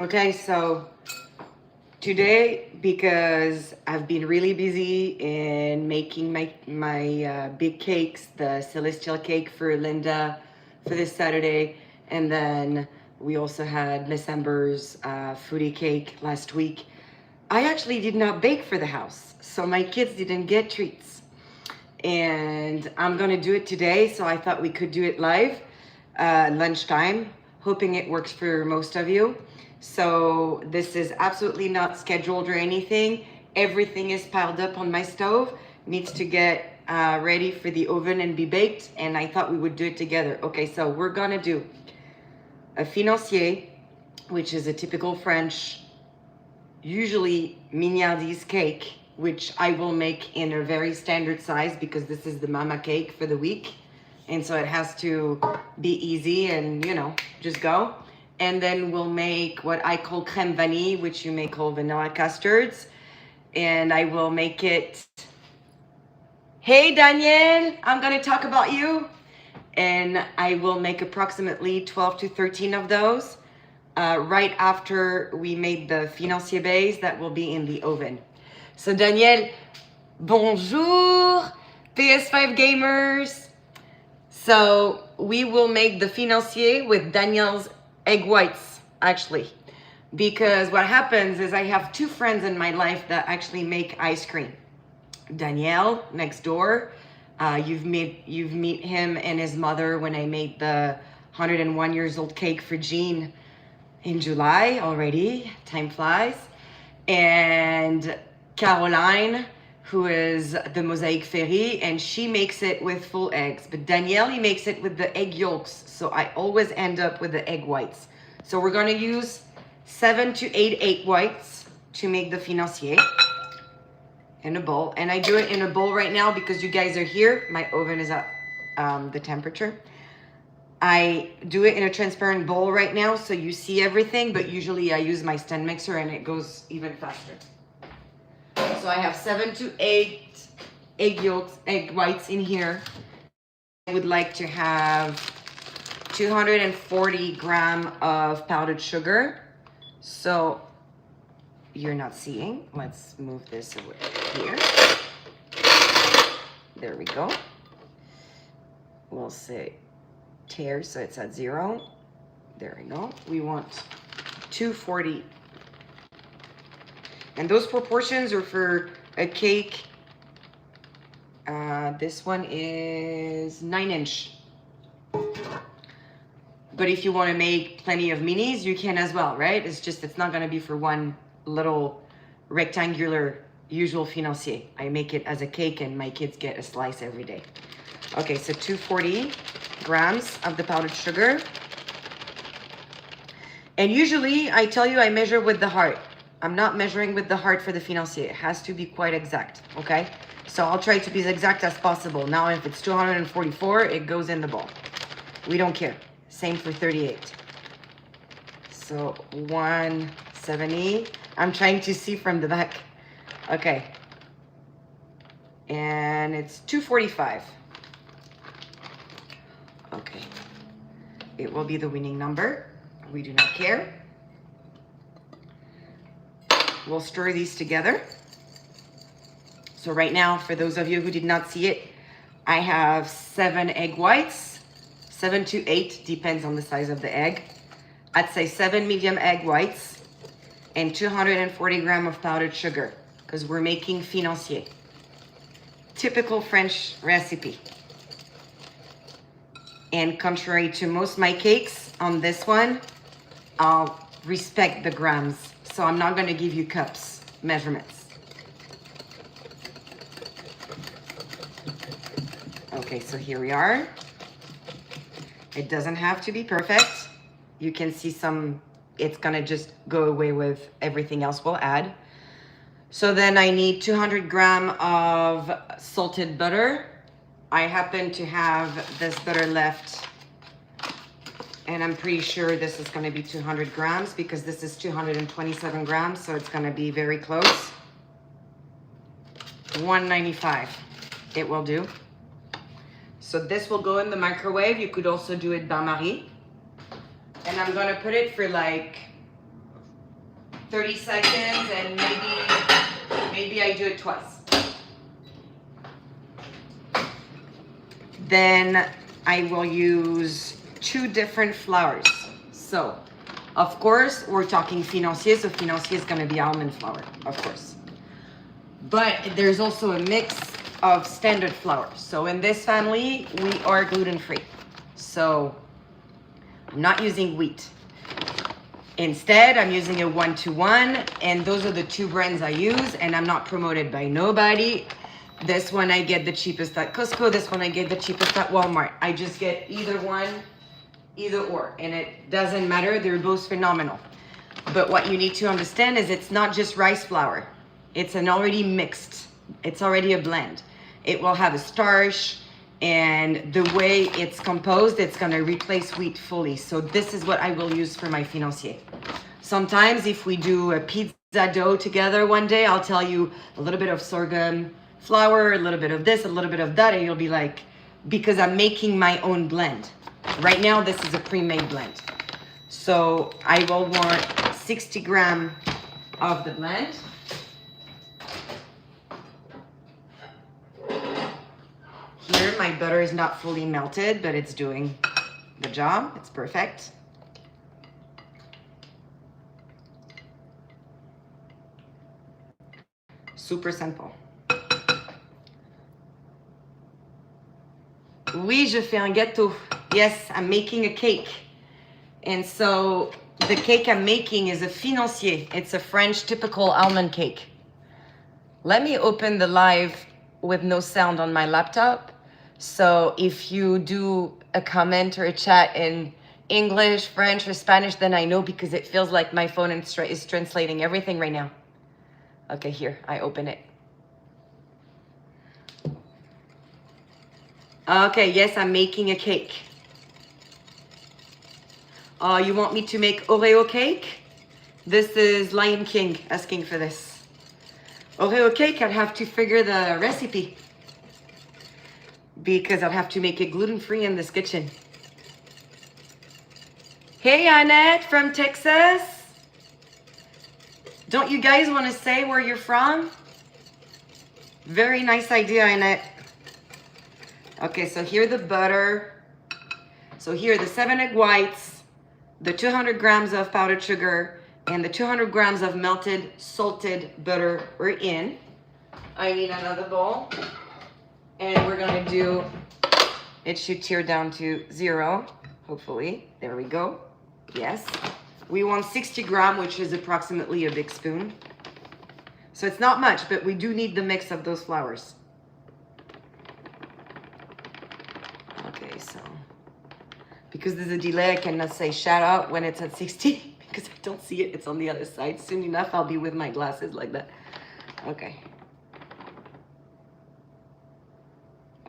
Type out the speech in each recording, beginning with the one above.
Okay, so today, because I've been really busy in making my big cakes, the celestial cake for Linda for this Saturday, and then we also had Miss Amber's foodie cake last week. I actually did not bake for the house, so my kids didn't get treats. And I'm gonna do it today, so I thought we could do it live, lunchtime, hoping it works for most of you. So this is absolutely not scheduled or anything. Everything is piled up on my stove, needs to get ready for the oven and be baked, and I thought we would do it together. Okay, so we're gonna do a Financier, which is a typical French, usually mignardise cake, which I will make in a very standard size because this is the mama cake for the week. And so it has to be easy and, you know, just go. And then we'll make what I call Creme Vanille, which you may call vanilla custards. And I will make it, hey Daniel, I'm gonna talk about you. And I will make approximately 12 to 13 of those right after we made the Financier base that will be in the oven. So Daniel, bonjour, PS5 gamers. So we will make the Financier with Daniel's egg whites, actually. Because what happens is I have two friends in my life that actually make ice cream. Daniel, next door, you've met him and his mother when I made the 101 years old cake for Jean in July already. Time flies. And Caroline, who is the Mosaic Fairy, and she makes it with full eggs. But Danielle, he makes it with the egg yolks. So I always end up with the egg whites. So we're gonna use 7 to 8 egg whites to make the Financier in a bowl. And I do it in a bowl right now because you guys are here. My oven is at the temperature. I do it in a transparent bowl right now so you see everything, but usually I use my stand mixer and it goes even faster. So I have 7 to 8 egg yolks, egg whites in here. I would like to have 240 grams of powdered sugar. So you're not seeing. Let's move this away here. There we go. We'll say tear, so it's at 0. There we go. We want 240. And those proportions are for a cake. This one is 9-inch. But if you want to make plenty of minis, you can as well, right? It's just, it's not going to be for one little rectangular usual Financier. I make it as a cake and my kids get a slice every day. Okay, so 240 grams of the powdered sugar. And usually I tell you I measure with the heart. I'm not measuring with the heart for the Financier. It has to be quite exact, okay? So I'll try to be as exact as possible. Now, if it's 244, it goes in the bowl. We don't care. Same for 38. So 170. I'm trying to see from the back. Okay. And it's 245. Okay. It will be the winning number. We do not care. We'll stir these together. So right now, for those of you who did not see it, I have 7 egg whites, 7 to 8, depends on the size of the egg. I'd say 7 medium egg whites and 240 grams of powdered sugar because we're making Financier. Typical French recipe. And contrary to most of my cakes, on this one, I'll respect the grams. So I'm not going to give you cups measurements. Okay, so here we are. It doesn't have to be perfect. You can see some, it's going to just go away with everything else we'll add. So then I need 200 grams of salted butter. I happen to have this butter left. And I'm pretty sure this is going to be 200 grams because this is 227 grams. So it's going to be very close. 195. It will do. So this will go in the microwave. You could also do it bain-marie. And I'm going to put it for like 30 seconds, and maybe I do it twice. Then I will use 2 different flours. So, of course, we're talking Financier, so Financier is going to be almond flour, of course. But there's also a mix of standard flour. So in this family, we are gluten-free. So I'm not using wheat. Instead, I'm using a 1-to-1, and those are the 2 brands I use, and I'm not promoted by nobody. This one I get the cheapest at Costco, this one I get the cheapest at Walmart. I just get either one, either or, and it doesn't matter, they're both phenomenal. But what you need to understand is it's not just rice flour. It's an already mixed, it's already a blend. It will have a starch, and the way it's composed, it's gonna replace wheat fully. So this is what I will use for my Financier. Sometimes if we do a pizza dough together one day, I'll tell you a little bit of sorghum flour, a little bit of this, a little bit of that, and you'll be like, because I'm making my own blend. Right now, this is a pre-made blend. So I will want 60 grams of the blend. Here, my butter is not fully melted, but it's doing the job. It's perfect. Super simple. Oui, je fais un gâteau. Yes, I'm making a cake. And so the cake I'm making is a Financier. It's a French typical almond cake. Let me open the live with no sound on my laptop. So if you do a comment or a chat in English, French, or Spanish, then I know, because it feels like my phone is translating everything right now. Okay, here, I open it. Okay, yes, I'm making a cake. You want me to make Oreo cake? This is Lion King asking for this. Oreo cake, I'd have to figure the recipe, because I'll have to make it gluten-free in this kitchen. Hey, Annette from Texas. Don't you guys want to say where you're from? Very nice idea, Annette. Okay, so here the butter. So here the 7 egg whites, the 200 grams of powdered sugar, and the 200 grams of melted salted butter are in. I need another bowl. And we're gonna do, it should tear down to 0, hopefully. There we go. Yes. We want 60 grams, which is approximately a big spoon. So it's not much, but we do need the mix of those flours. Okay, so because there's a delay, I cannot say shout out when it's at 60 because I don't see it. It's on the other side. Soon enough, I'll be with my glasses like that. Okay.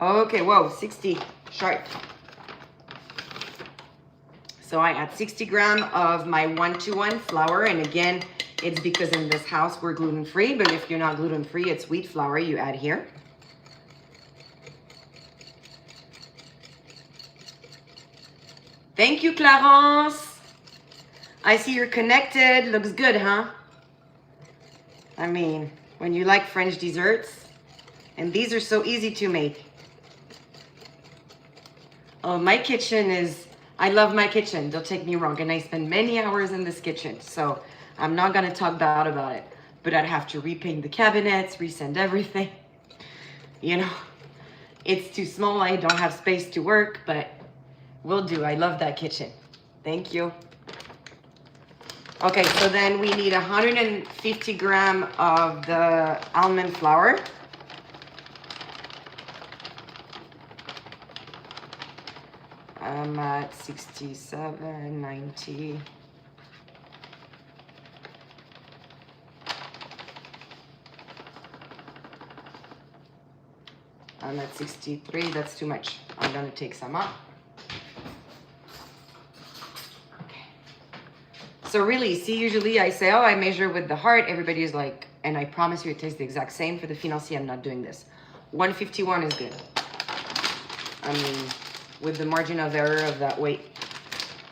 Okay, whoa, 60 sharp. So I add 60 grams of my 1-to-1 flour, and again, it's because in this house we're gluten-free, but if you're not gluten-free, it's wheat flour you add here. Thank you, Clarence. I see you're connected. Looks good, huh? I mean, when you like French desserts, and these are so easy to make. Oh, my kitchen is, I love my kitchen, don't take me wrong, and I spend many hours in this kitchen, so I'm not gonna talk bad about it, but I'd have to repaint the cabinets, resend everything. You know, it's too small, I don't have space to work, but will do. I love that kitchen. Thank you. Okay, so then we need 150 grams of the almond flour. I'm at 67, 90. I'm at 63, that's too much. I'm gonna take some up. Okay. So really, see, usually I say, oh, I measure with the heart. Everybody's like, and I promise you it tastes the exact same. For the Financier, I'm not doing this. 151 is good. I mean, with the margin of error of that weight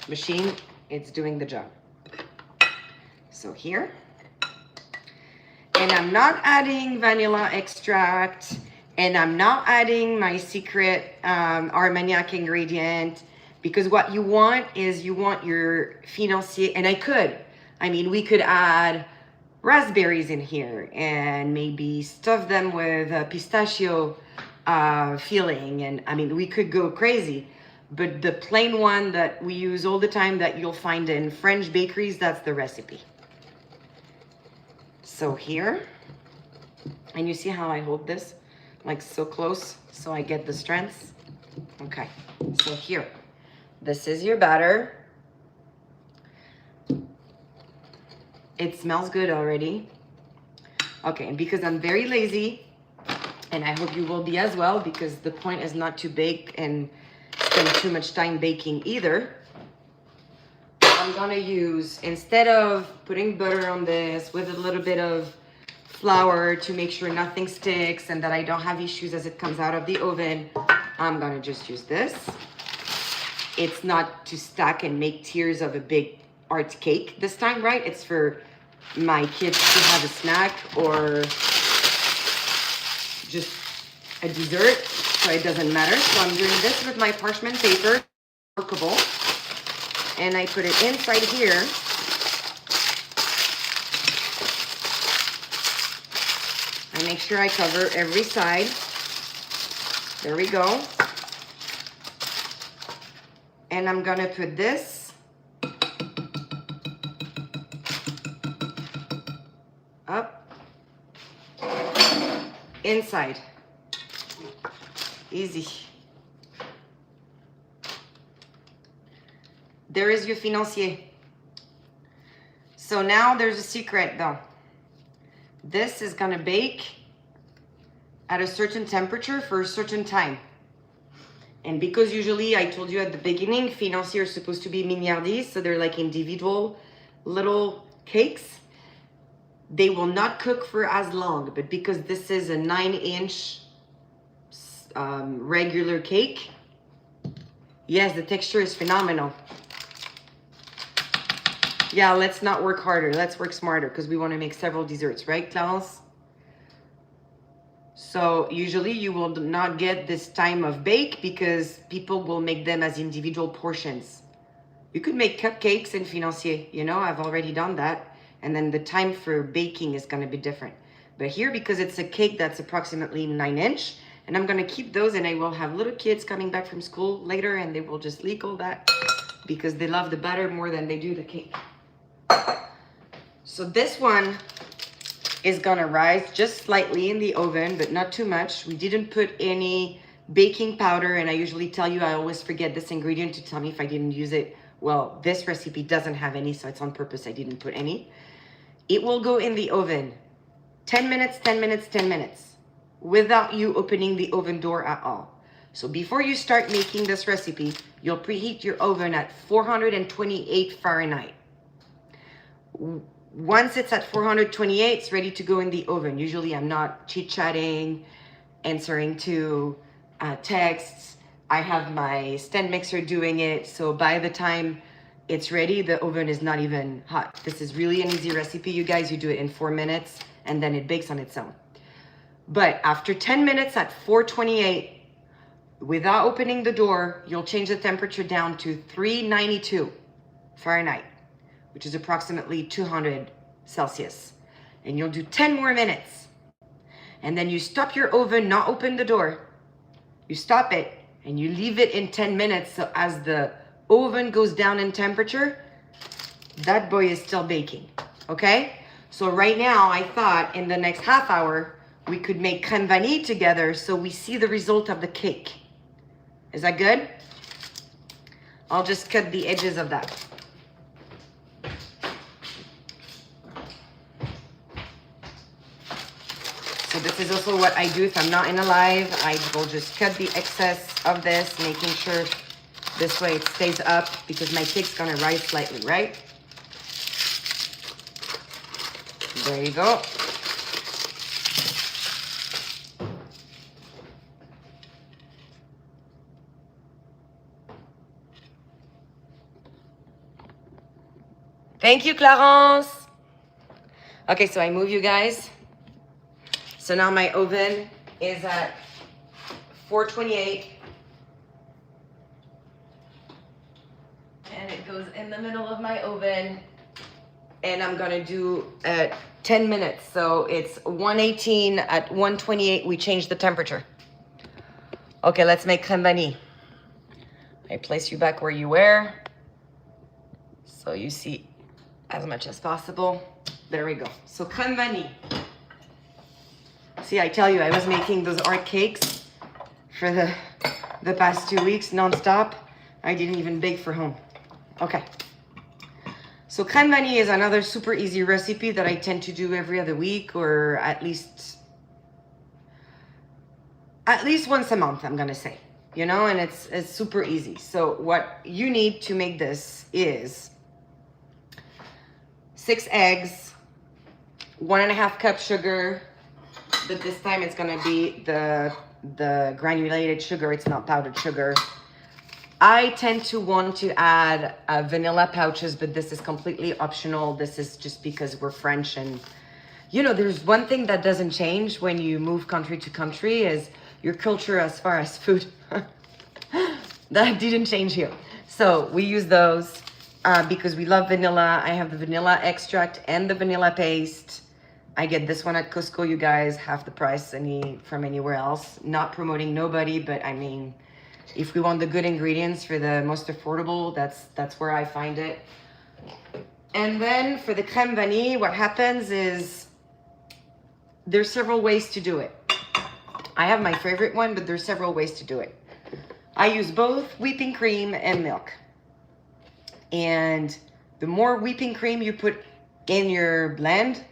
machine, it's doing the job. So here, And I'm not adding vanilla extract, and I'm not adding my secret Armagnac ingredient, because what you want is you want your Financier, and we could add raspberries in here and maybe stuff them with a pistachio filling, and we could go crazy. But the plain one that we use all the time that you'll find in French bakeries, that's the recipe. So here, and you see how I hold this like so close so I get the strength. Okay, so here, this is your batter. It smells good already. Okay, and because I'm very lazy, and I hope you will be as well, because the point is not to bake and spend too much time baking either. I'm gonna use, instead of putting butter on this with a little bit of flour to make sure nothing sticks and that I don't have issues as it comes out of the oven, I'm gonna just use this. It's not to stack and make tiers of a big art cake this time, right? It's for my kids to have a snack or just a dessert, so it doesn't matter. So I'm doing this with my parchment paper, workable. And I put it inside here. I make sure I cover every side. There we go. And I'm gonna put this up inside. Easy. There is your Financier. So now there's a secret though. This is gonna bake at a certain temperature for a certain time. And because usually, I told you at the beginning, Financiers are supposed to be mignardises, so they're like individual little cakes. They will not cook for as long, but because this is a 9-inch regular cake, yes, the texture is phenomenal. Yeah, let's not work harder. Let's work smarter because we want to make several desserts, right, Clarence? So usually you will not get this time of bake because people will make them as individual portions. You could make cupcakes in Financier. You know, I've already done that. And then the time for baking is going to be different. But here, because it's a cake that's approximately 9-inch, and I'm going to keep those, and I will have little kids coming back from school later, and they will just leak all that because they love the batter more than they do the cake. So this one is gonna rise just slightly in the oven, but not too much. We didn't put any baking powder, and I usually tell you I always forget this ingredient to tell me if I didn't use it. Well, this recipe doesn't have any, so it's on purpose. I didn't put any. It will go in the oven 10 minutes, 10 minutes, 10 minutes without you opening the oven door at all. So before you start making this recipe, you'll preheat your oven at 428 Fahrenheit. Once it's at 428, it's ready to go in the oven. Usually I'm not chit-chatting, answering to texts. I have my stand mixer doing it. So by the time it's ready, the oven is not even hot. This is really an easy recipe, you guys. You do it in 4 minutes and then it bakes on its own. But after 10 minutes at 428, without opening the door, you'll change the temperature down to 392 Fahrenheit, which is approximately 200 Celsius. And you'll do 10 more minutes. And then you stop your oven, not open the door. You stop it and you leave it in 10 minutes. So as the oven goes down in temperature, that boy is still baking, okay? So right now, I thought in the next half hour, we could make Crème Vanille together so we see the result of the cake. Is that good? I'll just cut the edges of that. So this is also what I do if I'm not in a live. I will just cut the excess of this, making sure this way it stays up because my cake's gonna rise slightly, right? There you go. Thank you, Clarence. Okay, so I move you guys So now my oven is at 428. And it goes in the middle of my oven. And I'm gonna do 10 minutes. So it's 118. At 128, we change the temperature. Okay, let's make crème vanille. I place you back where you were, so you see as much as possible. There we go. So crème vanille. See, I tell you, I was making those art cakes for the past 2 weeks non-stop. I didn't even bake for home. Okay. So crème vanille is another super easy recipe that I tend to do every other week, or at least once a month, I'm gonna say. You know, and it's super easy. So what you need to make this is 6 eggs, 1.5 cups sugar, but this time it's gonna be the granulated sugar. It's not powdered sugar. I tend to want to add vanilla pouches, but this is completely optional. This is just because we're French, and you know, there's one thing that doesn't change when you move country to country is your culture as far as food. That didn't change here. So we use those because we love vanilla. I have the vanilla extract and the vanilla paste. I get this one at Costco, you guys, half the price from anywhere else. Not promoting nobody, but I mean, if we want the good ingredients for the most affordable, that's where I find it. And then for the crème vanille, what happens is there's several ways to do it. I have my favorite one, but there's several ways to do it. I use both whipping cream and milk. And the more whipping cream you put in your blend,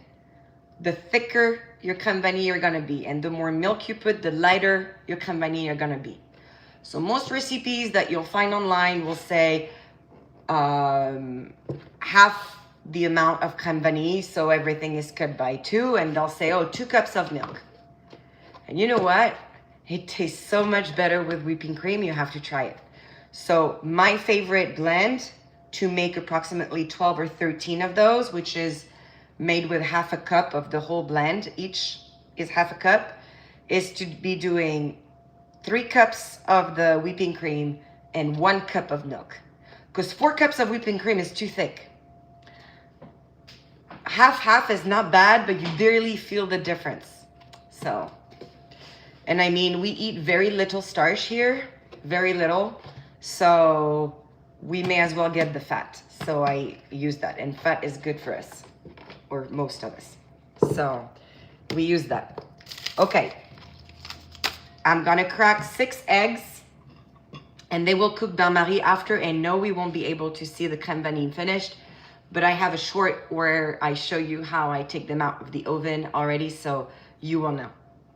the thicker your crème vanille are gonna be. And the more milk you put, the lighter your crème vanille are gonna be. So most recipes that you'll find online will say half the amount of crème vanille, so everything is cut by 2, and they'll say, oh, 2 cups of milk. And you know what? It tastes so much better with whipping cream. You have to try it. So my favorite blend to make approximately 12 or 13 of those, which is made with half a cup of the whole blend, each is half a cup, is to be doing 3 cups of the whipping cream and 1 cup of milk. Because 4 cups of whipping cream is too thick. Half is not bad, but you barely feel the difference. So, and I mean, we eat very little starch here, very little. So we may as well get the fat. So I use that, and fat is good for us, or most of us. So we use that. Okay. I'm gonna crack 6 eggs, and they will cook bain-marie after, and no, we won't be able to see the crème vanille finished, but I have a short where I show you how I take them out of the oven already, so you will know.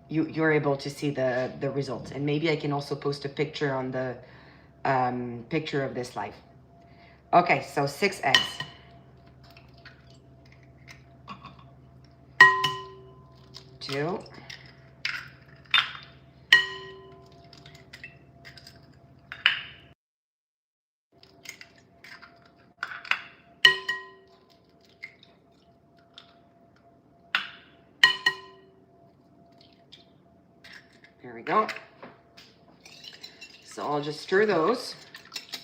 You're able to see the results, and maybe I can also post a picture on the picture of this live. Okay, so 6 eggs. Two. There we go. So I'll just stir those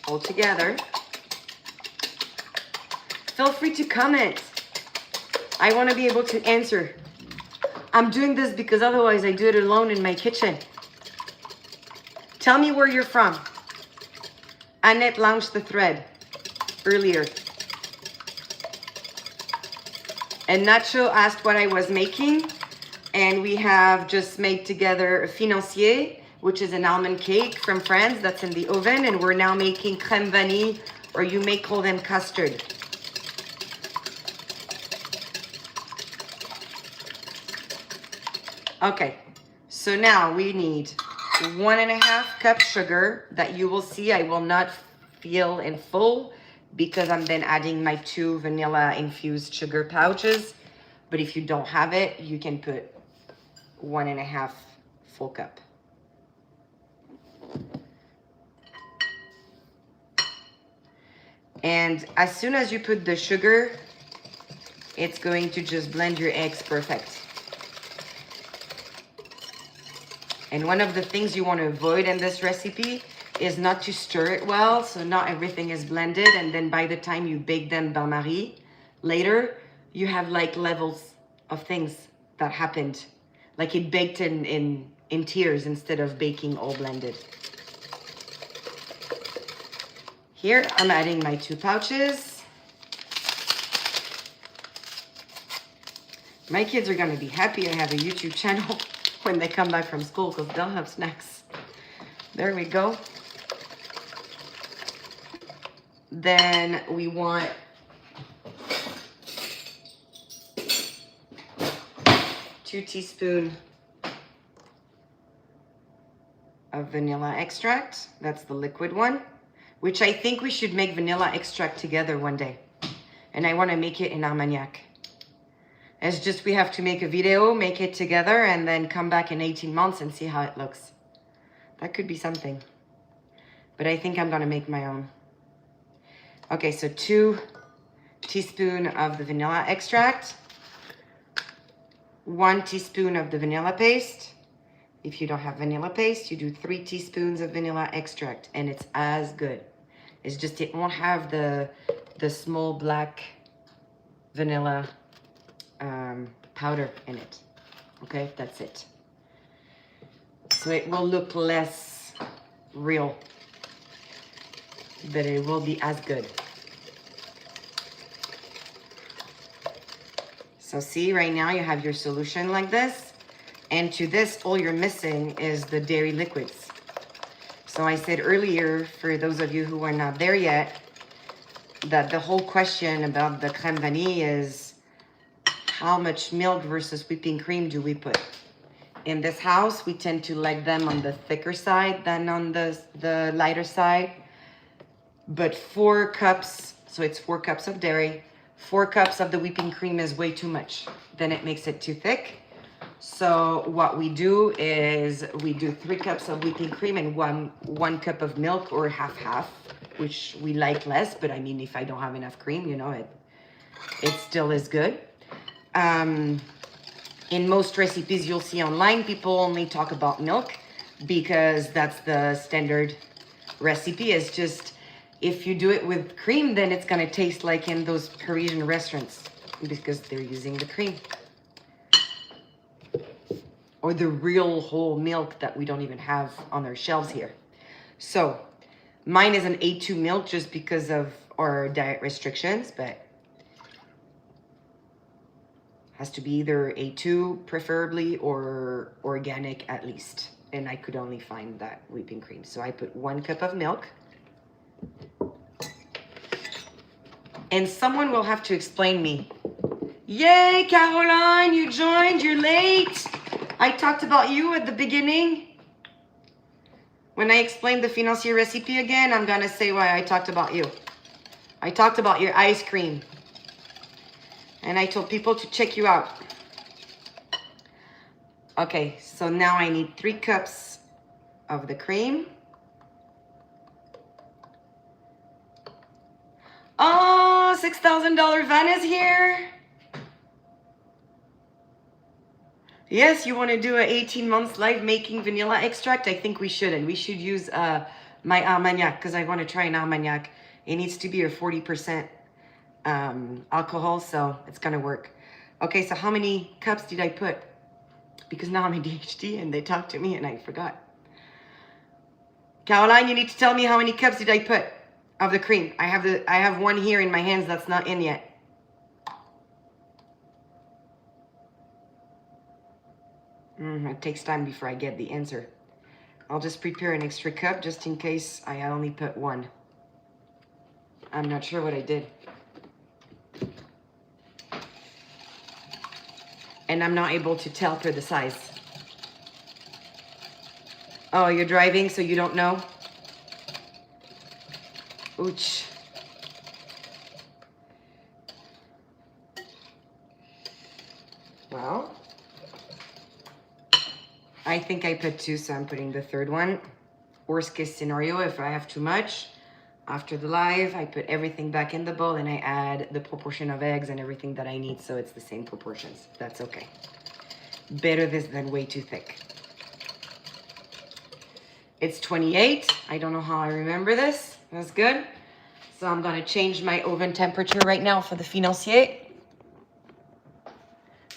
all together. Feel free to comment. I want to be able to answer. I'm doing this because otherwise I do it alone in my kitchen. Tell me where you're from. Annette launched the thread earlier. And Nacho asked what I was making. And we have just made together a Financier, which is an almond cake from France that's in the oven. And we're now making Crème Vanille, or you may call them custard. Okay, so now we need 1.5 cups sugar that you will see I will not fill in full because I'm then adding my 2 vanilla infused sugar pouches. But if you don't have it, you can put 1.5 full cup. And as soon as you put the sugar, it's going to just blend your eggs perfect. And one of the things you want to avoid in this recipe is not to stir it well, so not everything is blended, and then by the time you bake them bain-marie later, you have like levels of things that happened. Like it baked in tiers instead of baking all blended. Here, I'm adding my 2 pouches. My kids are gonna be happy I have a YouTube channel when they come back from school because they'll have snacks. There we go. Then we want two teaspoons of vanilla extract. That's the liquid one, which I think we should make vanilla extract together one day. And I want to make it in Armagnac. It's just we have to make a video, make it together, and then come back in 18 months and see how it looks. That could be something. But I think I'm going to make my own. Okay, so 2 teaspoons of the vanilla extract, 1 teaspoon of the vanilla paste. If you don't have vanilla paste, you do 3 teaspoons of vanilla extract, and it's as good. It's just it won't have the small black vanilla powder in it. Okay, that's it. So it will look less real, but it will be as good. So see, right now you have your solution like this, and to this, all you're missing is the dairy liquids. So I said earlier, for those of you who are not there yet, that the whole question about the Crème Vanille is how much milk versus whipping cream do we put? In this house, we tend to like them on the thicker side than on the lighter side. But 4 cups, so it's 4 cups of dairy, 4 cups of the whipping cream is way too much. Then it makes it too thick. So what we do is we do 3 cups of whipping cream and one cup of milk, or half, which we like less. But I mean, if I don't have enough cream, you know, it still is good. In most recipes you'll see online, people only talk about milk because that's the standard recipe. It's just, if you do it with cream, then it's gonna taste like in those Parisian restaurants because they're using the cream. Or the real whole milk that we don't even have on our shelves here. So mine is an A2 milk just because of our diet restrictions, but has to be either A2 preferably or organic at least. And I could only find that whipping cream. So I put 1 cup of milk. And someone will have to explain me. Yay, Caroline, you joined, you're late. I talked about you at the beginning. When I explained the Financier recipe again, I'm gonna say why I talked about you. I talked about your ice cream. And I told people to check you out. Okay, so now I need 3 cups of the cream. Oh, $6,000 van is here. Yes, you want to do an 18 months live making vanilla extract? I think we should. And we should use my Armagnac because I want to try an Armagnac. It needs to be a 40% alcohol, so it's going to work. Okay, so how many cups did I put? Because now I'm ADHD and they talk to me and I forgot. Caroline, you need to tell me how many cups did I put of the cream. I have one here in my hands that's not in yet. It takes time before I get the answer. I'll just prepare an extra cup just in case I only put 1. I'm not sure what I did. And I'm not able to tell per the size. Oh, you're driving, so you don't know? Ouch. Well, I think I put 2, so I'm putting the 3rd one. Worst case scenario, if I have too much, after the live, I put everything back in the bowl and I add the proportion of eggs and everything that I need, so it's the same proportions. That's okay. Better this than way too thick. It's 28. I don't know how I remember this. That's good. So I'm gonna change my oven temperature right now for the Financier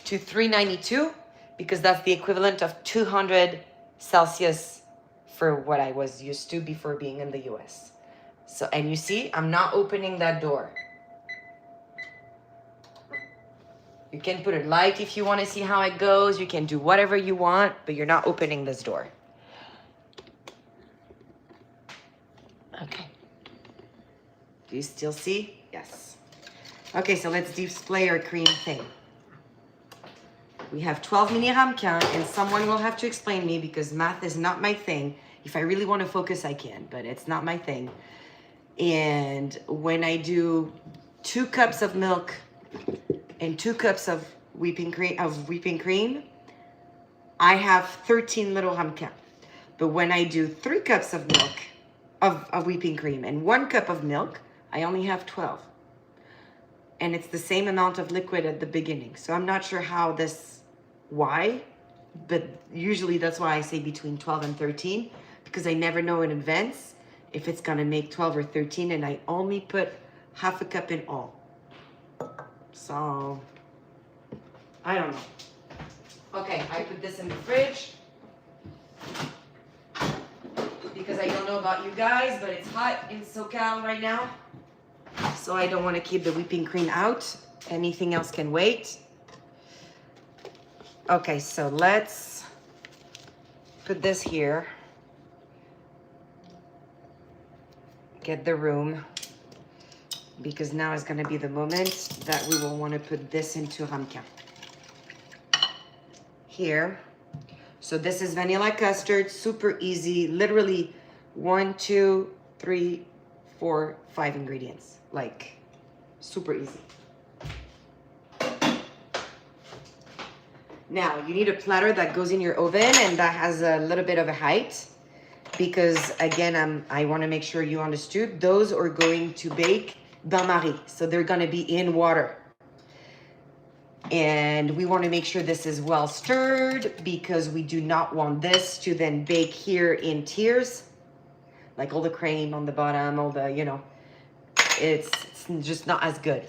to 392 because that's the equivalent of 200 Celsius for what I was used to before being in the US. So, and you see, I'm not opening that door. You can put a light if you want to see how it goes. You can do whatever you want, but you're not opening this door. Okay. Do you still see? Yes. Okay, so let's display our cream thing. We have 12 mini ramequins, and someone will have to explain me because math is not my thing. If I really want to focus, I can, but it's not my thing. And when I do 2 cups of milk and 2 cups of whipping cream, I have 13 little ramequins. But when I do 3 cups of milk, of whipping cream and 1 cup of milk, I only have 12. And it's the same amount of liquid at the beginning. So I'm not sure why, but usually that's why I say between 12 and 13, because I never know in advance if it's gonna make 12 or 13, and I only put half a cup in all. So, I don't know. Okay, I put this in the fridge because I don't know about you guys, but it's hot in SoCal right now. So I don't want to keep the whipping cream out. Anything else can wait. Okay, so let's put this here. Get the room, because now is going to be the moment that we will want to put this into ramequin. Here. So this is vanilla custard, super easy, literally 1, 2, 3, 4, 5 ingredients, like super easy. Now you need a platter that goes in your oven and that has a little bit of a height, because again, I want to make sure you understood, those are going to bake bain-marie, so they're going to be in water. And we want to make sure this is well stirred, because we do not want this to then bake here in tiers, like all the cream on the bottom, all the, you know, it's just not as good.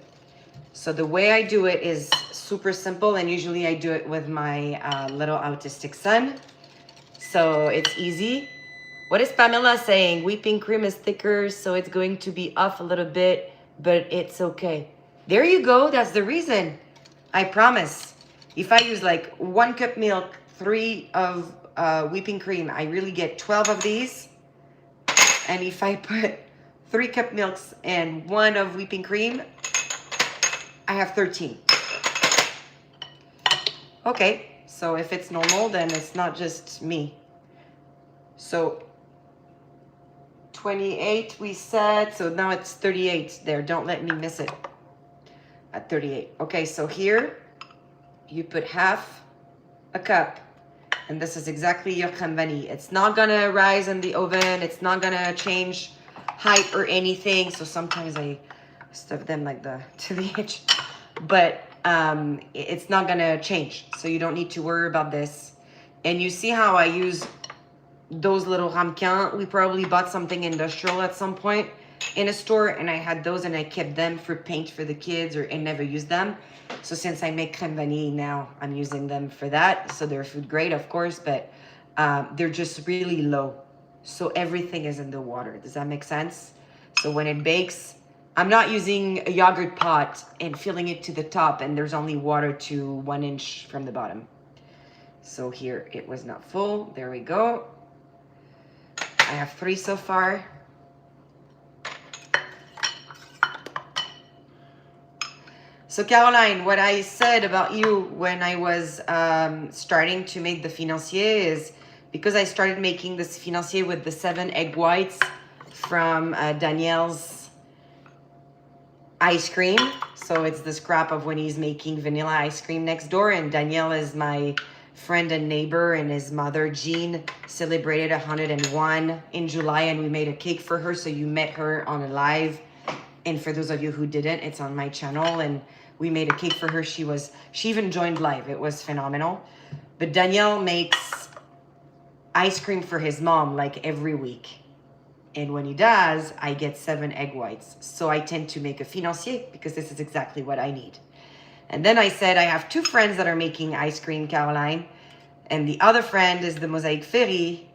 So the way I do it is super simple, and usually I do it with my little autistic son. So it's easy. What is Pamela saying? Whipping cream is thicker, so it's going to be off a little bit, but it's okay. There you go. That's the reason. I promise. If I use like 1 cup milk, 3 of whipping cream, I really get 12 of these. And if I put 3 cup milks and 1 of whipping cream, I have 13. Okay, so if it's normal, then it's not just me. So 28 we said, so now it's 38 there. Don't let me miss it. At 38. Okay, so here you put half a cup, and this is exactly your crème vanille. It's not gonna rise in the oven. It's not gonna change height or anything. So sometimes I stuff them like to the edge, but it's not gonna change. So you don't need to worry about this. And you see how I use those little ramequins. We probably bought something industrial at some point in a store, and I had those and I kept them for paint for the kids, and never used them. So since I make crème vanille now, I'm using them for that. So they're food grade, of course, but they're just really low. So everything is in the water. Does that make sense? So when it bakes, I'm not using a yogurt pot and filling it to the top, and there's only water to 1 inch from the bottom. So here it was not full. There we go. I have 3 so far. So Caroline, what I said about you when I was starting to make the Financier is because I started making this Financier with the 7 egg whites from Danielle's ice cream. So it's the scrap of when he's making vanilla ice cream next door. And Danielle is my friend and neighbor, and his mother, Jean, celebrated 101 in July, and we made a cake for her. So you met her on a live. And for those of you who didn't, it's on my channel. And we made a cake for her. She even joined live. It was phenomenal. But Danielle makes ice cream for his mom like every week. And when he does, I get 7 egg whites. So I tend to make a Financier because this is exactly what I need. And then I said, I have 2 friends that are making ice cream, Caroline. And the other friend is the Mosaic Ferry.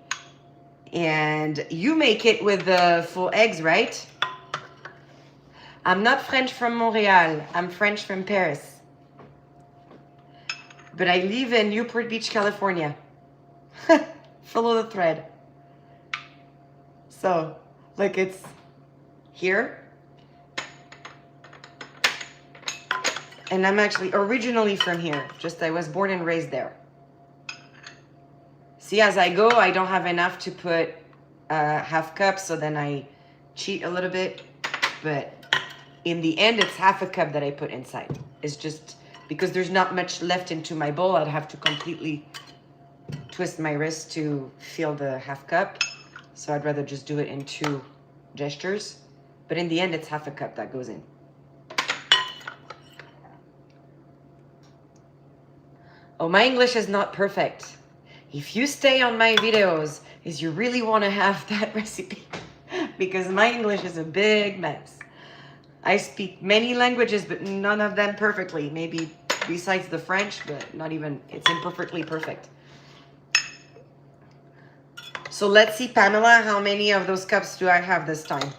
And you make it with the full eggs, right? I'm not French from Montreal. I'm French from Paris. But I live in Newport Beach, California. Follow the thread. So, look, it's here. And I'm actually originally from here. Just I was born and raised there. See, as I go, I don't have enough to put half cup, so then I cheat a little bit. But in the end, it's half a cup that I put inside. It's just because there's not much left into my bowl. I'd have to completely twist my wrist to fill the half cup. So I'd rather just do it in 2 gestures. But in the end, it's half a cup that goes in. Oh, my English is not perfect. If you stay on my videos, is you really want to have that recipe. Because my English is a big mess. I speak many languages, but none of them perfectly. Maybe besides the French, but not even, it's imperfectly perfect. So let's see, Pamela, how many of those cups do I have this time?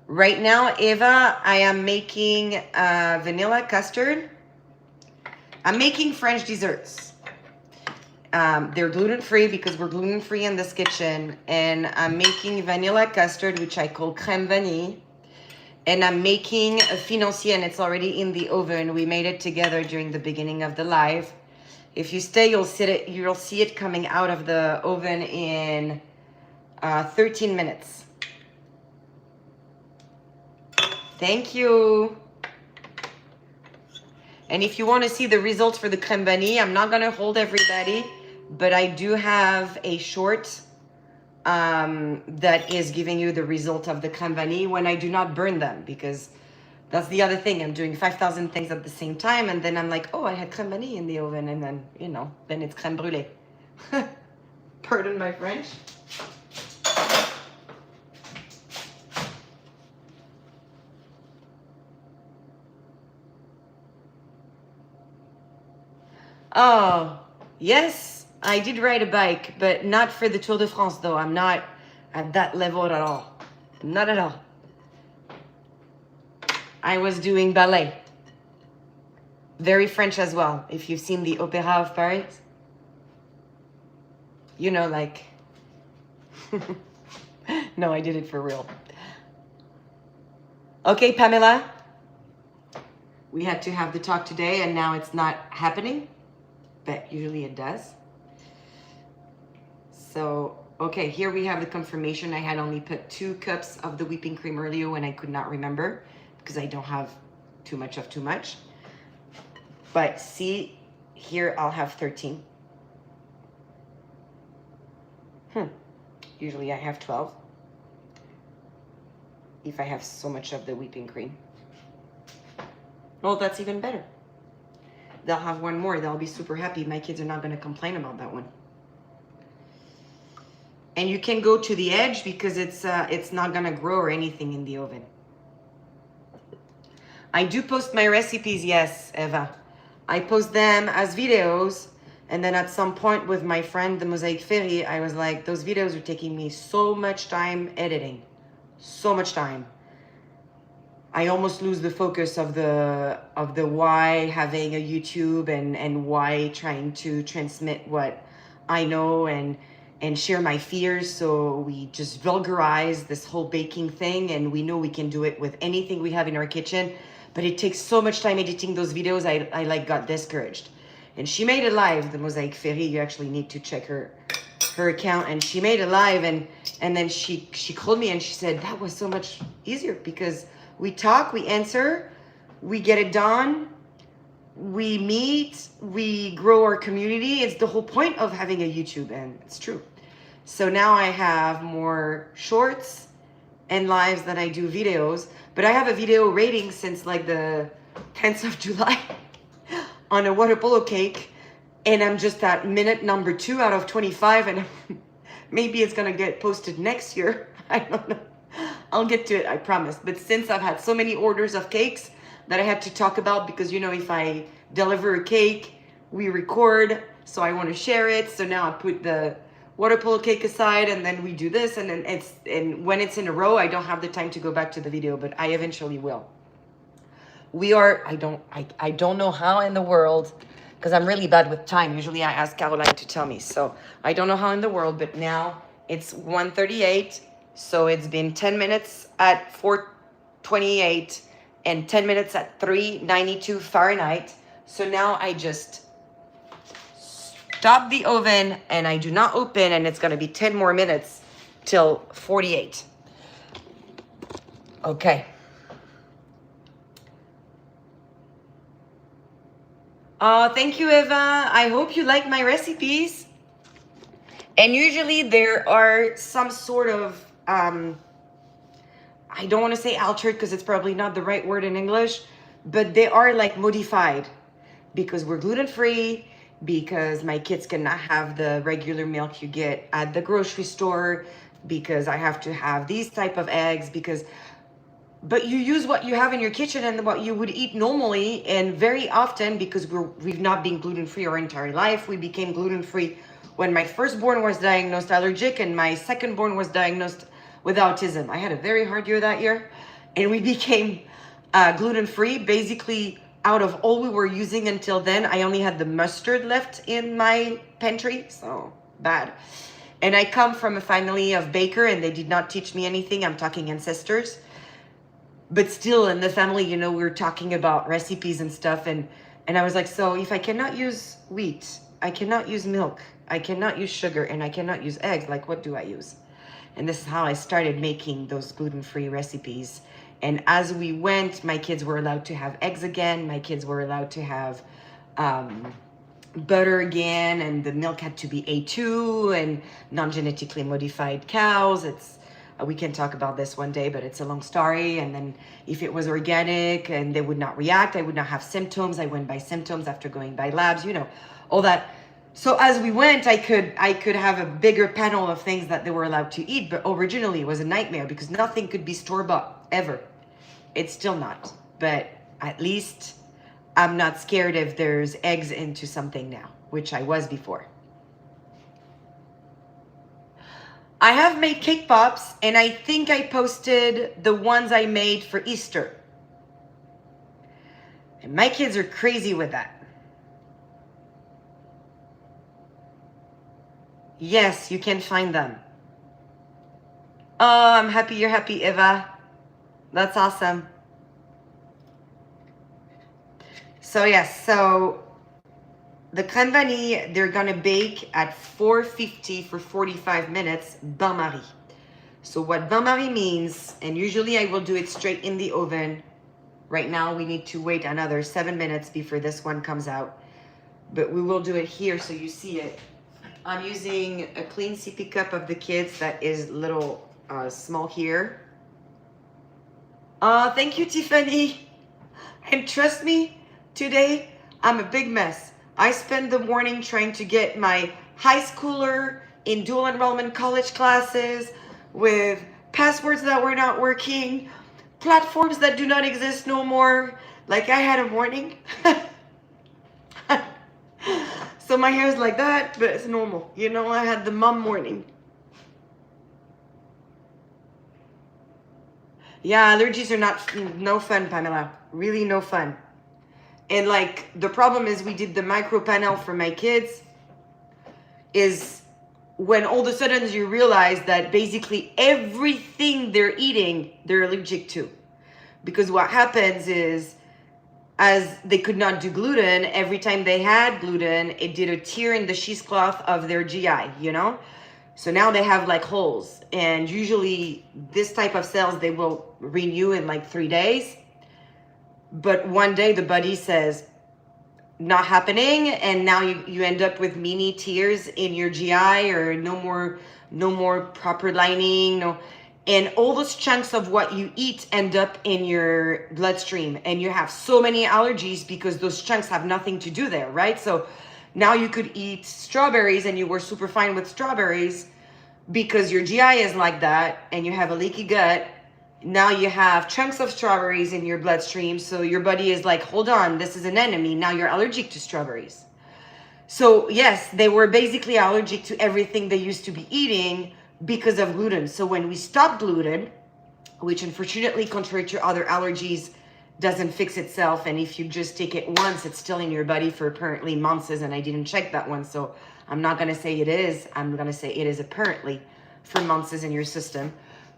Right now, Eva, I am making vanilla custard. I'm making French desserts. They're gluten-free because we're gluten-free in this kitchen. And I'm making vanilla custard, which I call Creme Vanille. And I'm making a Financier, and it's already in the oven. We made it together during the beginning of the live. If you stay, you'll see it coming out of the oven in 13 minutes. Thank you. And if you want to see the results for the Crème Vanille, I'm not going to hold everybody, but I do have a short that is giving you the result of the Crème Vanille when I do not burn them, because that's the other thing. I'm doing 5,000 things at the same time, and then I'm like, oh, I had Crème Vanille in the oven, and then, you know, then it's crème brûlée. Pardon my French. Oh, yes, I did ride a bike, but not for the Tour de France, though. I'm not at that level at all. Not at all. I was doing ballet. Very French as well. If you've seen the Opéra of Paris. You know, like... No, I did it for real. Okay, Pamela. We had to have the talk today, and now it's not happening. But usually it does. So, okay, here we have the confirmation. I had only put 2 cups of the whipping cream earlier when I could not remember, because I don't have too much of too much. But see, here I'll have 13. Usually I have 12. If I have so much of the whipping cream. Well, that's even better. They'll have 1 more. They'll be super happy. My kids are not going to complain about that one. And you can go to the edge because it's not going to grow or anything in the oven. I do post my recipes, yes, Eva. I post them as videos, and then at some point with my friend, the Mosaic Ferry, I was like, those videos are taking me so much time editing. So much time. I almost lose the focus of the why having a YouTube and why trying to transmit what I know and share my fears. So we just vulgarize this whole baking thing, and we know we can do it with anything we have in our kitchen. But it takes so much time editing those videos, I like got discouraged. And she made it live, the Mosaic Ferry. You actually need to check her account. And she made it live, and then she called me and she said, that was so much easier because we talk, we answer, we get it done, we meet, we grow our community. It's the whole point of having a YouTube, and it's true. So now I have more shorts and lives than I do videos. But I have a video rating since like the 10th of July on a water polo cake And I'm just at minute number 2 out of 25, and maybe it's gonna get posted next year. I don't know. I'll get to it, I promise. But since I've had so many orders of cakes that I had to talk about, because you know, if I deliver a cake, we record, so I want to share it. So now I put the water polo cake aside, and then we do this, and then and when it's in a row, I don't have the time to go back to the video, but I eventually will. We are, I don't know how in the world, because I'm really bad with time. Usually I ask Caroline to tell me. So I don't know how in the world, but now it's 1:38. So it's been 10 minutes at 428 and 10 minutes at 392 Fahrenheit. So now I just stop the oven and I do not open, and it's going to be 10 more minutes till 48. Okay. Thank you, Eva. I hope you like my recipes. And usually there are some sort of, I don't want to say altered because it's probably not the right word in English, but they are like modified because we're gluten-free, because my kids cannot have the regular milk you get at the grocery store, because I have to have these type of eggs, but you use what you have in your kitchen and what you would eat normally. And very often, because we've not been gluten-free our entire life, we became gluten-free when my firstborn was diagnosed allergic and my secondborn was diagnosed with autism. I had a very hard year that year, and we became gluten-free. Basically, out of all we were using until then, I only had the mustard left in my pantry, so bad. And I come from a family of baker, and they did not teach me anything. I'm talking ancestors. But still, in the family, you know, we were talking about recipes and stuff, and I was like, so if I cannot use wheat, I cannot use milk, I cannot use sugar, and I cannot use eggs, like what do I use? And this is how I started making those gluten-free recipes. And as we went, my kids were allowed to have eggs again, my kids were allowed to have butter again, and the milk had to be A2 and non-genetically modified cows. We can talk about this one day, but it's a long story. And then if it was organic and they would not react, I would not have symptoms. I went by symptoms after going by labs, you know, all that. So as we went, I could have a bigger panel of things that they were allowed to eat, but originally it was a nightmare because nothing could be store-bought, ever. It's still not, but at least I'm not scared if there's eggs into something now, which I was before. I have made cake pops, and I think I posted the ones I made for Easter. And my kids are crazy with that. Yes, you can find them. Oh, I'm happy you're happy, Eva. That's awesome. So yes, so the Crème Vanille, they're gonna bake at 450 for 45 minutes, bain-marie. So what bain-marie means, and usually I will do it straight in the oven. Right now we need to wait another 7 minutes before this one comes out. But we will do it here so you see it. I'm using a clean sippy cup of the kids that is little small here. Thank you, Tiffany. And trust me, today I'm a big mess. I spent the morning trying to get my high schooler in dual enrollment college classes with passwords that were not working, platforms that do not exist no more. Like I had a morning. So my hair's like that, but it's normal. You know, I had the mom morning. Yeah, allergies are no fun, Pamela. Really no fun. And like the problem is we did the micro panel for my kids is when all of a sudden you realize that basically everything they're eating, they're allergic to. Because what happens is as they could not do gluten, every time they had gluten, it did a tear in the cheesecloth of their GI, you know? So now they have like holes. And usually this type of cells, they will renew in like 3 days. But one day the body says, not happening, and now you end up with mini tears in your GI or no more proper lining, and all those chunks of what you eat end up in your bloodstream, and you have so many allergies because those chunks have nothing to do there, right? So Now you could eat strawberries and you were super fine with strawberries because your GI is like that and you have a leaky gut. Now you have chunks of strawberries in your bloodstream. So your body is like, hold on, this is an enemy. Now you're allergic to strawberries. So yes, they were basically allergic to everything they used to be eating because of gluten. So when we stopped gluten, which unfortunately, contrary to other allergies, doesn't fix itself. And if you just take it once, it's still in your body for apparently months. And I didn't check that one. So I'm not going to say it is. I'm going to say it is apparently for months in your system.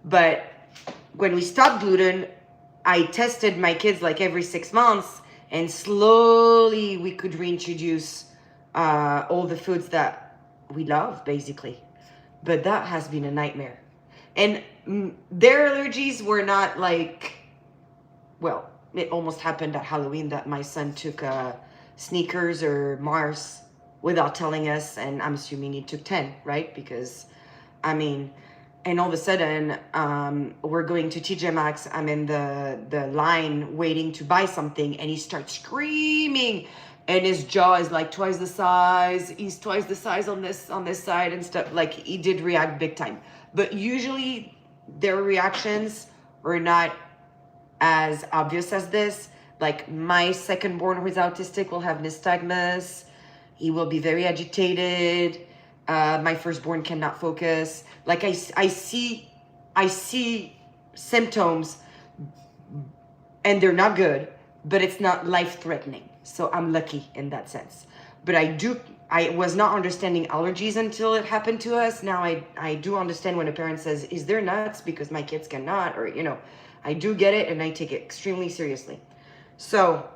But when we stopped gluten, I tested my kids like every 6 months. And slowly we could reintroduce all the foods that we love, basically. But that has been a nightmare. And their allergies were not like, well, it almost happened at Halloween that my son took Snickers or Mars without telling us, and I'm assuming he took 10, right? Because, I mean, and all of a sudden, we're going to TJ Maxx. I'm in the line waiting to buy something, and he starts screaming, and his jaw is like twice the size. He's twice the size on this side and stuff. Like, he did react big time. But usually their reactions were not as obvious as this. Like my second born who is autistic will have nystagmus. He will be very agitated. My firstborn cannot focus. Like I see symptoms and they're not good, but it's not life-threatening. So I'm lucky in that sense. But I was not understanding allergies until it happened to us. Now I do understand when a parent says, is there nuts because my kids cannot, or, you know, I do get it and I take it extremely seriously. So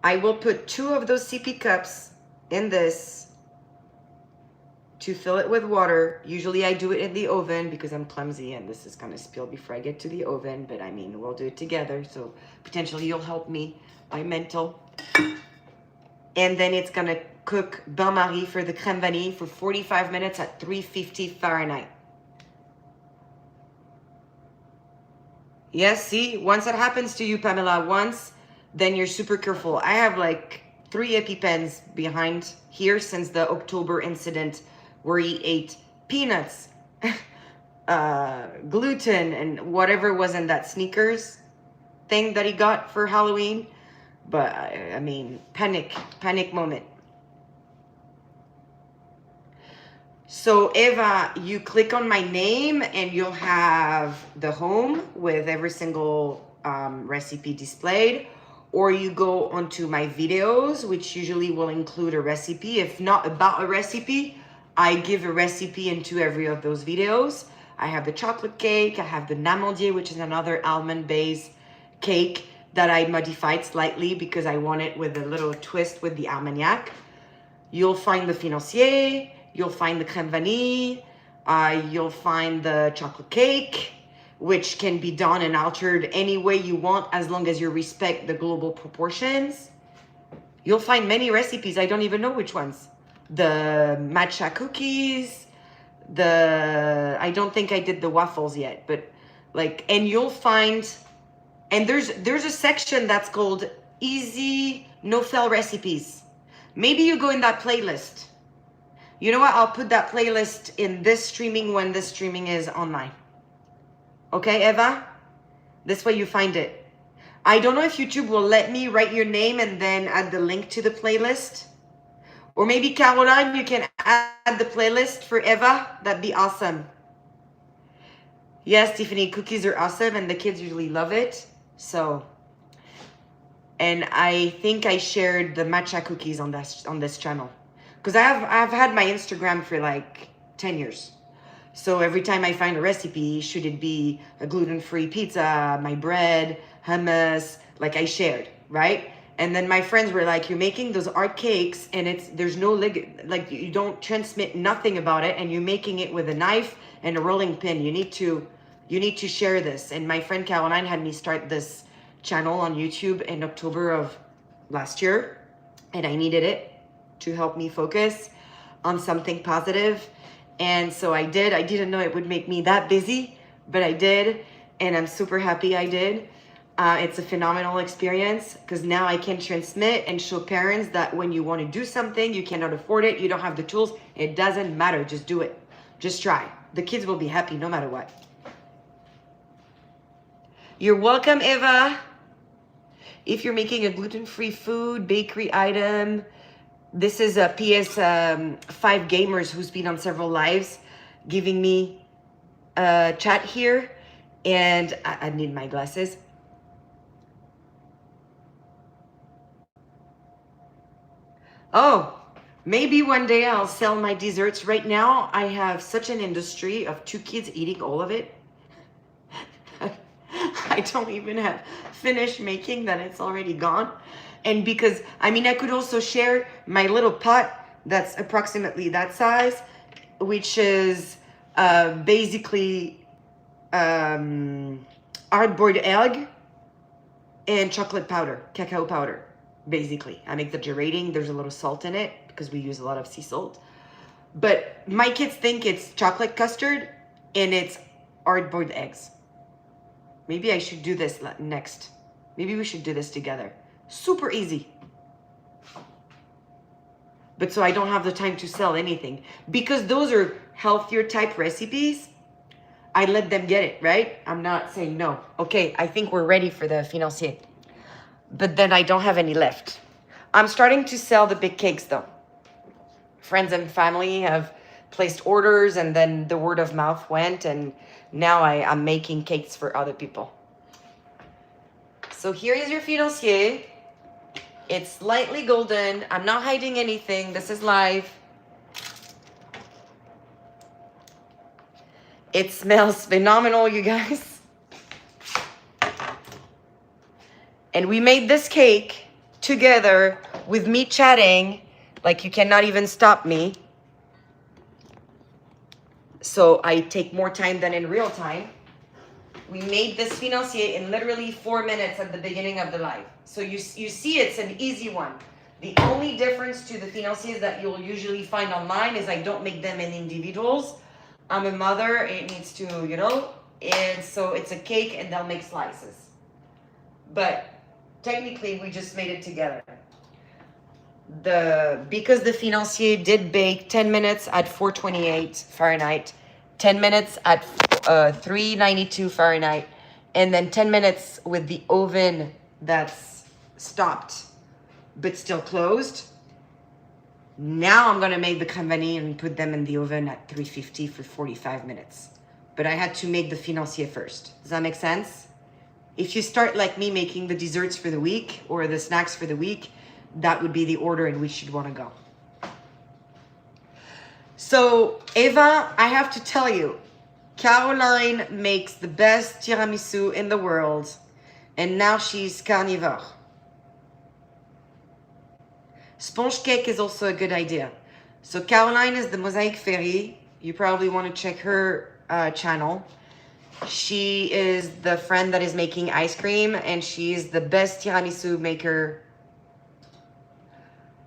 I will put 2 of those CP cups in this to fill it with water. Usually I do it in the oven because I'm clumsy and this is gonna spill before I get to the oven, but I mean, we'll do it together. So potentially you'll help me by mental. And then it's gonna cook bain-marie for the crème vanille for 45 minutes at 350 Fahrenheit. Yes, see, once it happens to you, Pamela, once, then you're super careful. I have like 3 EpiPens behind here since the October incident where he ate peanuts, gluten, and whatever was in that Snickers thing that he got for Halloween. But I mean, panic moment. So Eva, you click on my name and you'll have the home with every single recipe displayed, or you go onto my videos, which usually will include a recipe. If not about a recipe, I give a recipe into every of those videos. I have the chocolate cake, I have the Namandier, which is another almond-based cake that I modified slightly because I want it with a little twist with the Armagnac. You'll find the Financier, you'll find the Crème Vanille, you'll find the chocolate cake, which can be done and altered any way you want as long as you respect the global proportions. You'll find many recipes, I don't even know which ones. The matcha cookies, I don't think I did the waffles yet, but like, and you'll find, and there's a section that's called easy no-fail recipes. Maybe you go in that playlist. You know what? I'll put that playlist in this streaming when this streaming is online. Okay, Eva? This way you find it. I don't know if YouTube will let me write your name and then add the link to the playlist. Or maybe Caroline, you can add the playlist for Eva. That'd be awesome. Yes, Tiffany, cookies are awesome and the kids usually love it. So, and I think I shared the matcha cookies on this channel. Because I've had my Instagram for like 10 years. So every time I find a recipe, should it be a gluten-free pizza, my bread, hummus, like I shared, right? And then my friends were like, you're making those art cakes and there's no, like you don't transmit nothing about it and you're making it with a knife and a rolling pin. You need to share this. And my friend Caroline had me start this channel on YouTube in October of last year. And I needed it to help me focus on something positive. And so I did. I didn't know it would make me that busy, but I did. And I'm super happy I did. It's a phenomenal experience because now I can transmit and show parents that when you want to do something, you cannot afford it, you don't have the tools, it doesn't matter, just do it. Just try. The kids will be happy no matter what. You're welcome, Eva. If you're making a gluten-free food, bakery item, this is a PS5 Gamers who's been on several lives giving me a chat here. And I need my glasses. Oh, maybe one day I'll sell my desserts. Right now, I have such an industry of 2 kids eating all of it. I don't even have finished making that, it's already gone. And because, I mean, I could also share my little pot that's approximately that size, which is basically hard-boiled egg and chocolate powder, cacao powder, basically. I make the gerating. There's a little salt in it because we use a lot of sea salt. But my kids think it's chocolate custard and it's hard-boiled eggs. Maybe I should do this next. Maybe we should do this together. Super easy. But so I don't have the time to sell anything. Because those are healthier type recipes, I let them get it, right? I'm not saying no. Okay, I think we're ready for the Financier. But then I don't have any left. I'm starting to sell the big cakes though. Friends and family have placed orders and then the word of mouth went and now I'm making cakes for other people. So here is your Financier. It's slightly golden. I'm not hiding anything. This is live. It smells phenomenal, you guys. And we made this cake together with me chatting, like you cannot even stop me. So I take more time than in real time. We made this Financier in literally 4 minutes at the beginning of the live. So you see it's an easy one. The only difference to the Financiers that you'll usually find online is I don't make them in individuals. I'm a mother, it needs to, you know, and so it's a cake and they'll make slices. But technically we just made it together. Because the Financier did bake 10 minutes at 428 Fahrenheit, 10 minutes at 392 Fahrenheit, and then 10 minutes with the oven that's stopped but still closed. Now I'm gonna make the Crème Vanille and put them in the oven at 350 for 45 minutes. But I had to make the Financier first. Does that make sense? If you start like me making the desserts for the week or the snacks for the week, that would be the order in which you'd want to go. So Eva, I have to tell you, Caroline makes the best tiramisu in the world, and now she's carnivore. Sponge cake is also a good idea. So Caroline is the Mosaic Fairy. You probably want to check her channel. She is the friend that is making ice cream, and she's the best tiramisu maker.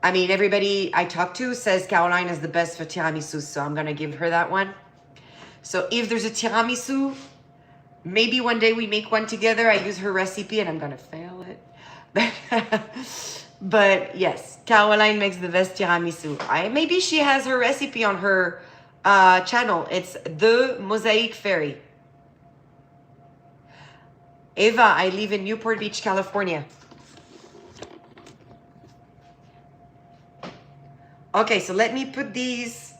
I mean, everybody I talk to says Caroline is the best for tiramisu, so I'm gonna give her that one. So if there's a tiramisu, maybe one day we make one together. I use her recipe and I'm gonna fail it. But yes, Caroline makes the best tiramisu. Maybe she has her recipe on her channel. It's the Mosaic Fairy. Eva, I live in Newport Beach, California. Okay, so let me put these,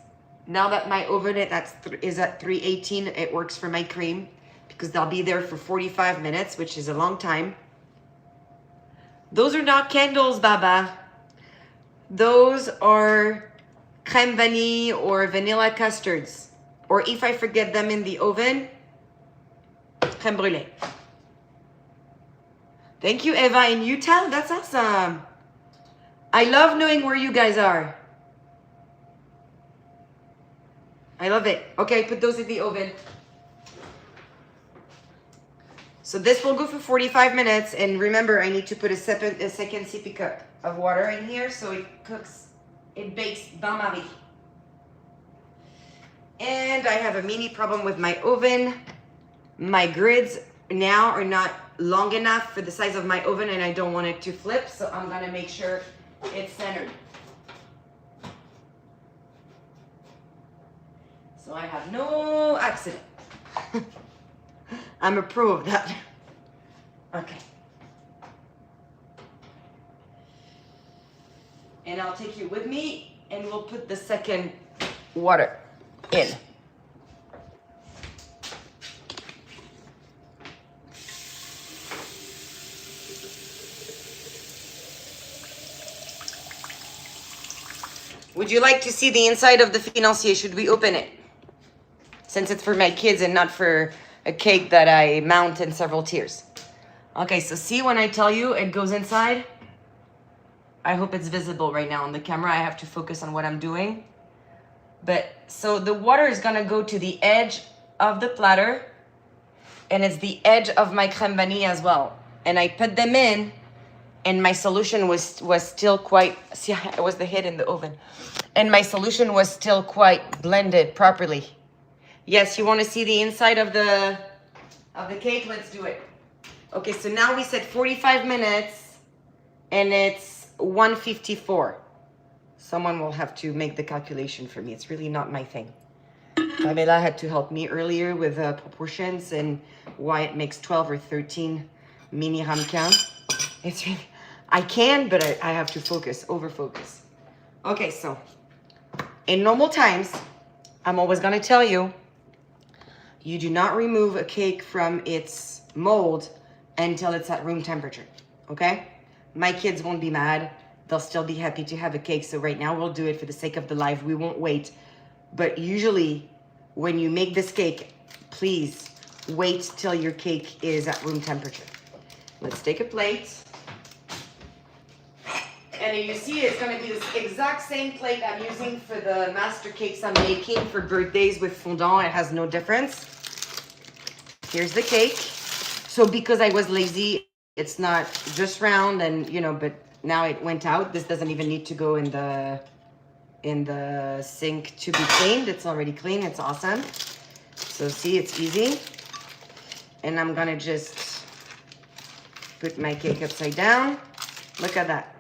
now that my oven is at 318, it works for my cream because they'll be there for 45 minutes, which is a long time. Those are not candles, Baba. Those are Crème Vanille or vanilla custards. Or if I forget them in the oven, crème brûlée. Thank you, Eva, in Utah. That's awesome. I love knowing where you guys are. I love it. Okay, put those in the oven. So this will go for 45 minutes. And remember, I need to put a second sippy cup of water in here so it cooks, it bakes bain-marie. And I have a mini problem with my oven. My grids now are not long enough for the size of my oven and I don't want it to flip, so I'm gonna make sure it's centered. So I have no accident. I'm a pro of that. Okay. And I'll take you with me and we'll put the second water in. Would you like to see the inside of the Financier? Should we open it? Since it's for my kids and not for a cake that I mount in several tiers. Okay, so see when I tell you it goes inside? I hope it's visible right now on the camera. I have to focus on what I'm doing. But so the water is gonna go to the edge of the platter and it's the edge of my crème vanille as well. And I put them in and my solution was still quite, see, I was the head in the oven. And my solution was still quite blended properly. Yes, you want to see the inside of the cake? Let's do it. Okay, so now we said 45 minutes and it's 1:54. Someone will have to make the calculation for me. It's really not my thing. Pamela had to help me earlier with proportions and why it makes 12 or 13 mini ramequin. It's really, I can, but I have to focus, over focus. Okay, so in normal times, I'm always gonna tell you, you do not remove a cake from its mold until it's at room temperature, okay? My kids won't be mad. They'll still be happy to have a cake. So right now we'll do it for the sake of the live. We won't wait. But usually when you make this cake, please wait till your cake is at room temperature. Let's take a plate. And you see it's gonna be this exact same plate I'm using for the master cakes I'm making for birthdays with fondant. It has no difference. Here's the cake. So because I was lazy, it's not just round and, you know, but now it went out. This doesn't even need to go in the sink to be cleaned. It's already clean. It's awesome. So see, it's easy. And I'm gonna just put my cake upside down. Look at that.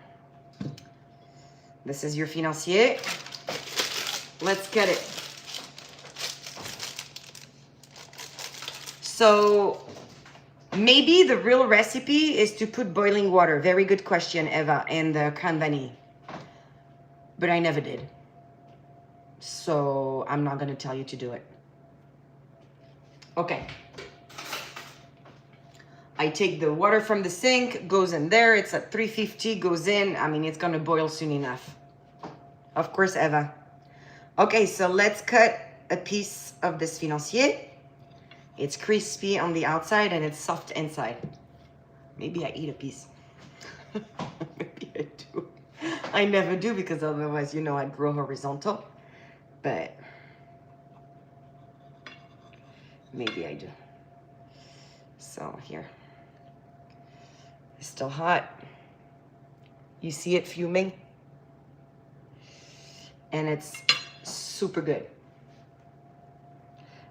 This is your Financier. Let's cut it. So maybe the real recipe is to put boiling water. Very good question, Eva, in the Creme Vanille. But I never did. So I'm not going to tell you to do it. Okay. I take the water from the sink, goes in there. It's at 350, goes in. I mean, it's going to boil soon enough. Of course, Eva. Okay, so let's cut a piece of this Financier. It's crispy on the outside and it's soft inside. Maybe I eat a piece. Maybe I do. I never do because otherwise, you know, I'd grow horizontal. But maybe I do. So here. It's still hot. You see it fuming? And it's super good.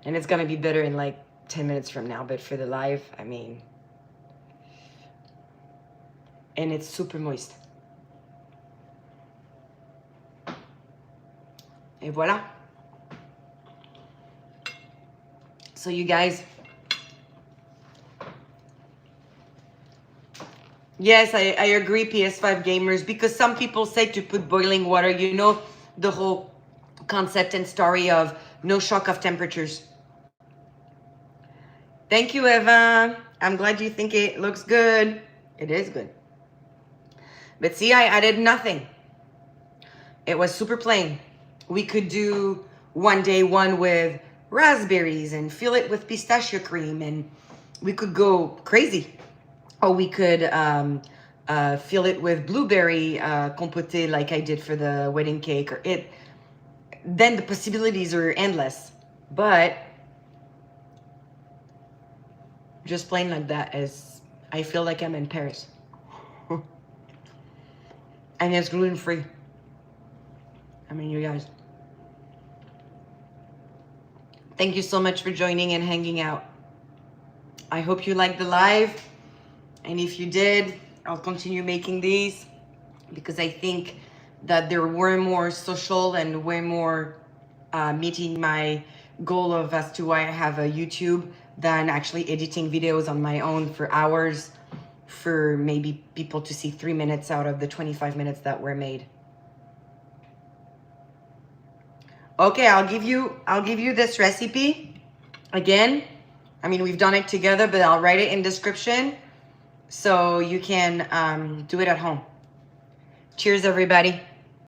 And it's gonna be better in like 10 minutes from now, but for the live, I mean, and it's super moist. Et voilà. So you guys, yes, I agree, PS5 gamers, because some people say to put boiling water, you know, the whole concept and story of no shock of temperatures. Thank you, Eva. I'm glad you think it looks good. It is good. But see, I added nothing. It was super plain. We could do one day one with raspberries and fill it with pistachio cream, and we could go crazy. Or we could fill it with blueberry compote like I did for the wedding cake. Or it. Then the possibilities are endless. But just plain like that, as I feel like I'm in Paris. And it's gluten-free. I mean, you guys. Thank you so much for joining and hanging out. I hope you liked the live. And if you did, I'll continue making these because I think that they're way more social and way more meeting my goal of as to why I have a YouTube than actually editing videos on my own for hours for maybe people to see 3 minutes out of the 25 minutes that were made. Okay, I'll give you this recipe again. I mean, we've done it together, but I'll write it in description so you can do it at home. Cheers, everybody.